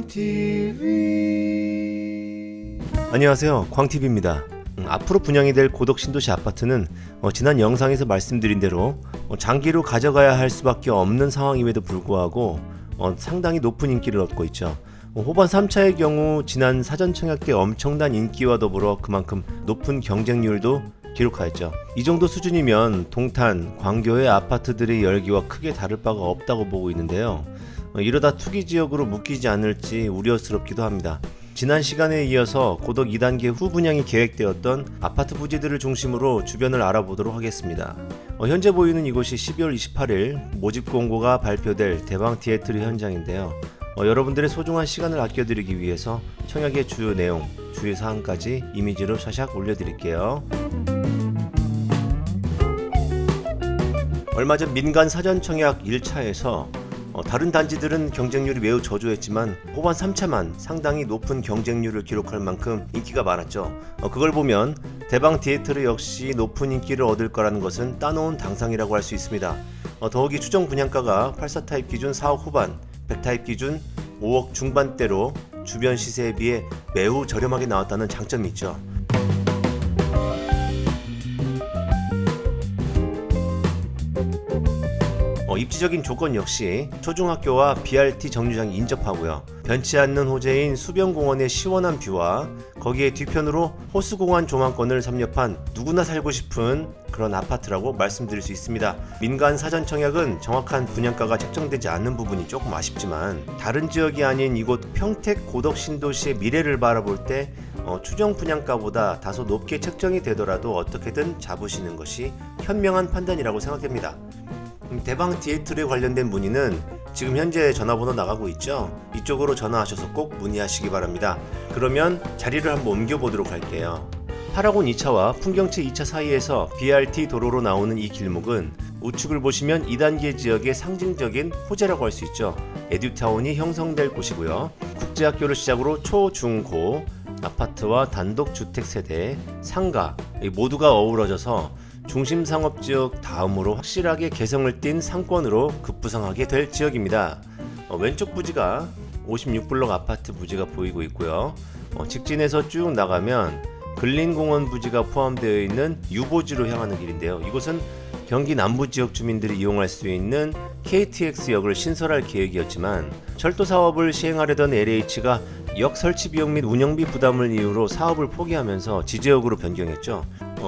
광TV. 안녕하세요, 광TV입니다. 앞으로 분양이 될 고덕 신도시 아파트는 지난 영상에서 말씀드린 대로 장기로 가져가야 할 수밖에 없는 상황임에도 불구하고 상당히 높은 인기를 얻고 있죠. 호반 3차의 경우 지난 사전 청약 때 엄청난 인기와 더불어 그만큼 높은 경쟁률도 기록하였죠. 이 정도 수준이면 동탄, 광교의 아파트들의 열기와 크게 다를 바가 없다고 보고 있는데요. 이러다 투기 지역으로 묶이지 않을지 우려스럽기도 합니다. 지난 시간에 이어서 고덕 2단계 후 분양이 계획되었던 아파트 부지들을 중심으로 주변을 알아보도록 하겠습니다. 현재 보이는 이곳이 12월 28일 모집 공고가 발표될 대방 디에트르 현장인데요. 여러분들의 소중한 시간을 아껴드리기 위해서 청약의 주요 내용, 주의사항까지 이미지로 샤샥 올려드릴게요. 얼마 전 민간 사전 청약 1차에서 다른 단지들은 경쟁률이 매우 저조했지만 호반 3차만 상당히 높은 경쟁률을 기록할 만큼 인기가 많았죠. 그걸 보면 대방 디에트르 역시 높은 인기를 얻을 거라는 것은 따놓은 당상이라고 할 수 있습니다. 더욱이 추정 분양가가 84타입 기준 4억 후반, 100타입 기준 5억 중반대로 주변 시세에 비해 매우 저렴하게 나왔다는 장점이 있죠. 입지적인 조건 역시 초중학교와 BRT 정류장이 인접하고요. 변치 않는 호재인 수변공원의 시원한 뷰와 거기에 뒤편으로 호수공원 조망권을 섭렵한 누구나 살고 싶은 그런 아파트라고 말씀드릴 수 있습니다. 민간 사전 청약은 정확한 분양가가 책정되지 않는 부분이 조금 아쉽지만 다른 지역이 아닌 이곳 평택 고덕 신도시의 미래를 바라볼 때 추정 분양가보다 다소 높게 책정이 되더라도 어떻게든 잡으시는 것이 현명한 판단이라고 생각됩니다. 대방 디에트르에 관련된 문의는 지금 현재 전화번호 나가고 있죠. 이쪽으로 전화하셔서 꼭 문의하시기 바랍니다. 그러면 자리를 한번 옮겨보도록 할게요. 파라곤 2차와 풍경채 2차 사이에서 BRT 도로로 나오는 이 길목은 우측을 보시면 2단계 지역의 상징적인 호재라고 할 수 있죠. 에듀타운이 형성될 곳이고요. 국제학교를 시작으로 초, 중, 고, 아파트와 단독주택세대, 상가 모두가 어우러져서 중심상업지역 다음으로 확실하게 개성을 띈 상권으로 급부상하게 될 지역입니다. 왼쪽 부지가 56블럭 아파트 부지가 보이고 있고요. 직진해서 쭉 나가면 근린공원 부지가 포함되어 있는 유보지로 향하는 길인데요. 이곳은 경기 남부 지역 주민들이 이용할 수 있는 KTX역을 신설할 계획이었지만 철도 사업을 시행하려던 LH가 역 설치 비용 및 운영비 부담을 이유로 사업을 포기하면서 지제역으로 변경했죠.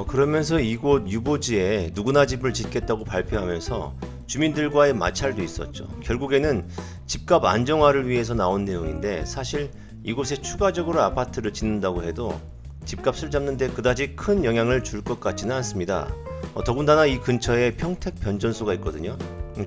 그러면서 이곳 유보지에 누구나 집을 짓겠다고 발표하면서 주민들과의 마찰도 있었죠. 결국에는 집값 안정화를 위해서 나온 내용인데 사실 이곳에 추가적으로 아파트를 짓는다고 해도 집값을 잡는 데 그다지 큰 영향을 줄 것 같지는 않습니다. 더군다나 이 근처에 평택 변전소가 있거든요.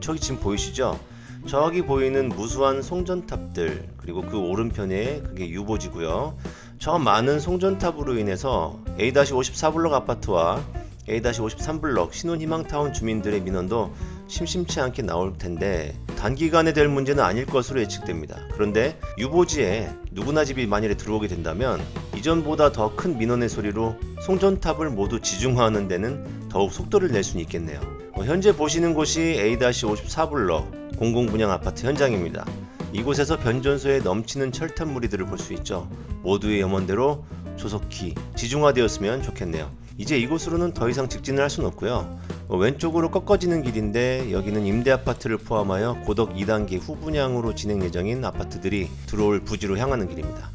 저기 지금 보이시죠? 저기 보이는 무수한 송전탑들, 그리고 그 오른편에 그게 유보지고요. 저 많은 송전탑으로 인해서 A-54블럭 아파트와 A-53블럭 신혼희망타운 주민들의 민원도 심심치 않게 나올 텐데 단기간에 될 문제는 아닐 것으로 예측됩니다. 그런데 유보지에 누구나 집이 만일에 들어오게 된다면 이전보다 더 큰 민원의 소리로 송전탑을 모두 지중화하는 데는 더욱 속도를 낼 수는 있겠네요. 현재 보시는 곳이 A-54블럭 공공분양 아파트 현장입니다. 이곳에서 변전소에 넘치는 철탑 무리들을 볼 수 있죠. 모두의 염원대로 조속히 지중화되었으면 좋겠네요. 이제 이곳으로는 더 이상 직진을 할 수는 없고요. 왼쪽으로 꺾어지는 길인데 여기는 임대아파트를 포함하여 고덕 2단계 후분양으로 진행 예정인 아파트들이 들어올 부지로 향하는 길입니다.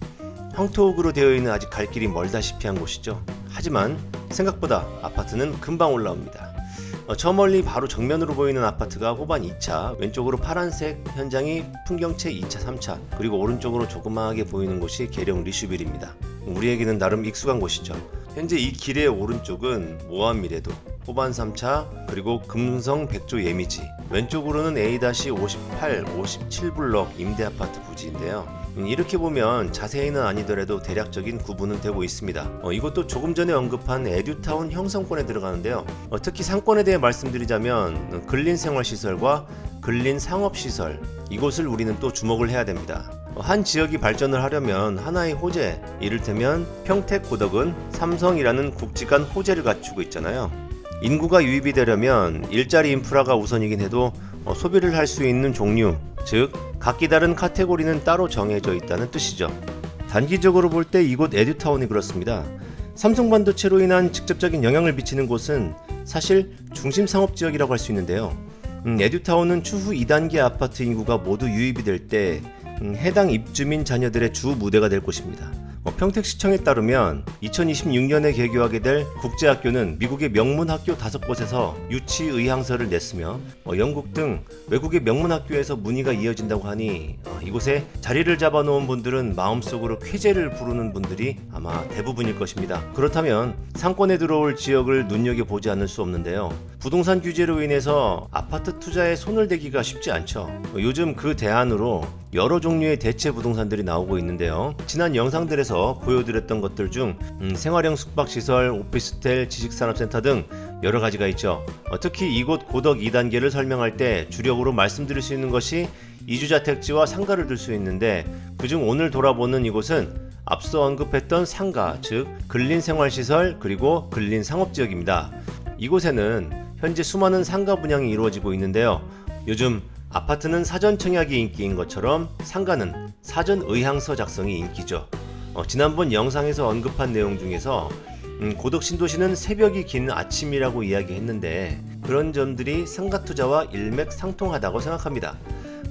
황토옥으로 되어 있는 아직 갈 길이 멀다시피 한 곳이죠. 하지만 생각보다 아파트는 금방 올라옵니다. 저 멀리 바로 정면으로 보이는 아파트가 호반 2차, 왼쪽으로 파란색 현장이 풍경채 2차, 3차, 그리고 오른쪽으로 조그마하게 보이는 곳이 계령 리슈빌입니다. 우리에게는 나름 익숙한 곳이죠. 현재 이 길의 오른쪽은 모함미래도, 호반 3차, 그리고 금성 백조 예미지, 왼쪽으로는 A-58, 57블럭 임대아파트 부지인데요. 이렇게 보면 자세히는 아니더라도 대략적인 구분은 되고 있습니다. 이것도 조금 전에 언급한 에듀타운 형성권에 들어가는데요. 특히 상권에 대해 말씀드리자면 근린생활시설과 근린상업시설, 이곳을 우리는 또 주목을 해야 됩니다. 한 지역이 발전을 하려면 하나의 호재, 이를테면 평택 고덕은 삼성이라는 굵직한 호재를 갖추고 있잖아요. 인구가 유입이 되려면 일자리 인프라가 우선이긴 해도 소비를 할 수 있는 종류, 즉 각기 다른 카테고리는 따로 정해져 있다는 뜻이죠. 단기적으로 볼 때 이곳 에듀타운이 그렇습니다. 삼성반도체로 인한 직접적인 영향을 미치는 곳은 사실 중심상업지역이라고 할 수 있는데요. 에듀타운은 추후 2단계 아파트 인구가 모두 유입이 될 때 해당 입주민 자녀들의 주 무대가 될 곳입니다. 평택시청에 따르면 2026년에 개교하게 될 국제학교는 미국의 명문학교 5곳에서 유치 의향서를 냈으며 영국 등 외국의 명문학교에서 문의가 이어진다고 하니 이곳에 자리를 잡아놓은 분들은 마음속으로 쾌재를 부르는 분들이 아마 대부분일 것입니다. 그렇다면 상권에 들어올 지역을 눈여겨보지 않을 수 없는데요. 부동산 규제로 인해서 아파트 투자에 손을 대기가 쉽지 않죠. 요즘 그 대안으로 여러 종류의 대체 부동산들이 나오고 있는데요. 지난 영상들에서 보여드렸던 것들 중 생활형 숙박시설, 오피스텔, 지식산업센터 등 여러 가지가 있죠. 특히 이곳 고덕 2단계를 설명할 때 주력으로 말씀드릴 수 있는 것이 이주자택지와 상가를 들 수 있는데, 그중 오늘 돌아보는 이곳은 앞서 언급했던 상가, 즉 근린생활시설 그리고 근린상업지역입니다. 이곳에는 현재 수많은 상가 분양이 이루어지고 있는데요. 요즘 아파트는 사전 청약이 인기인 것처럼 상가는 사전 의향서 작성이 인기죠. 지난번 영상에서 언급한 내용 중에서 고덕 신도시는 새벽이 긴 아침이라고 이야기했는데 그런 점들이 상가 투자와 일맥상통하다고 생각합니다.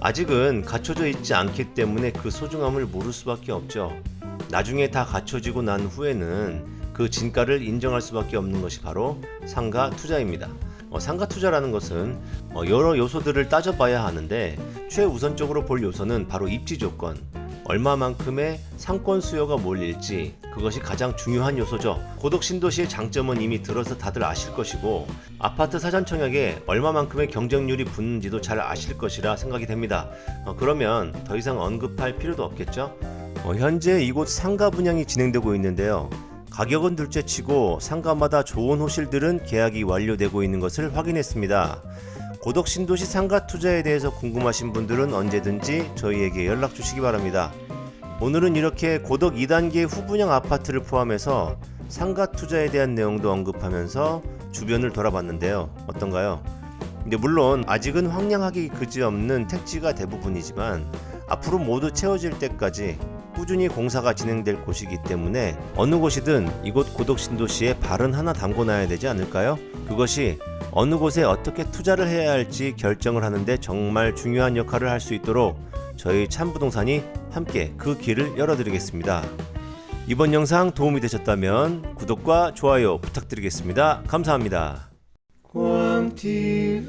아직은 갖춰져 있지 않기 때문에 그 소중함을 모를 수밖에 없죠. 나중에 다 갖춰지고 난 후에는 그 진가를 인정할 수밖에 없는 것이 바로 상가 투자입니다. 상가 투자라는 것은 여러 요소들을 따져봐야 하는데 최우선적으로 볼 요소는 바로 입지 조건, 얼마만큼의 상권 수요가 몰릴지, 그것이 가장 중요한 요소죠. 고덕 신도시의 장점은 이미 들어서 다들 아실 것이고 아파트 사전 청약에 얼마만큼의 경쟁률이 붙는지도 잘 아실 것이라 생각이 됩니다. 그러면 더 이상 언급할 필요도 없겠죠. 현재 이곳 상가 분양이 진행되고 있는데요. 가격은 둘째치고 상가마다 좋은 호실들은 계약이 완료되고 있는 것을 확인했습니다. 고덕 신도시 상가 투자에 대해서 궁금하신 분들은 언제든지 저희에게 연락 주시기 바랍니다. 오늘은 이렇게 고덕 2단계 후분양 아파트를 포함해서 상가 투자에 대한 내용도 언급하면서 주변을 돌아봤는데요. 어떤가요? 근데 물론 아직은 황량하기 그지없는 택지가 대부분이지만 앞으로 모두 채워질 때까지 꾸준히 공사가 진행될 곳이기 때문에 어느 곳이든 이곳 고덕 신도시에 발은 하나 담궈놔야 되지 않을까요? 그것이 어느 곳에 어떻게 투자를 해야 할지 결정을 하는데 정말 중요한 역할을 할 수 있도록 저희 참부동산이 함께 그 길을 열어드리겠습니다. 이번 영상 도움이 되셨다면 구독과 좋아요 부탁드리겠습니다. 감사합니다. 광TV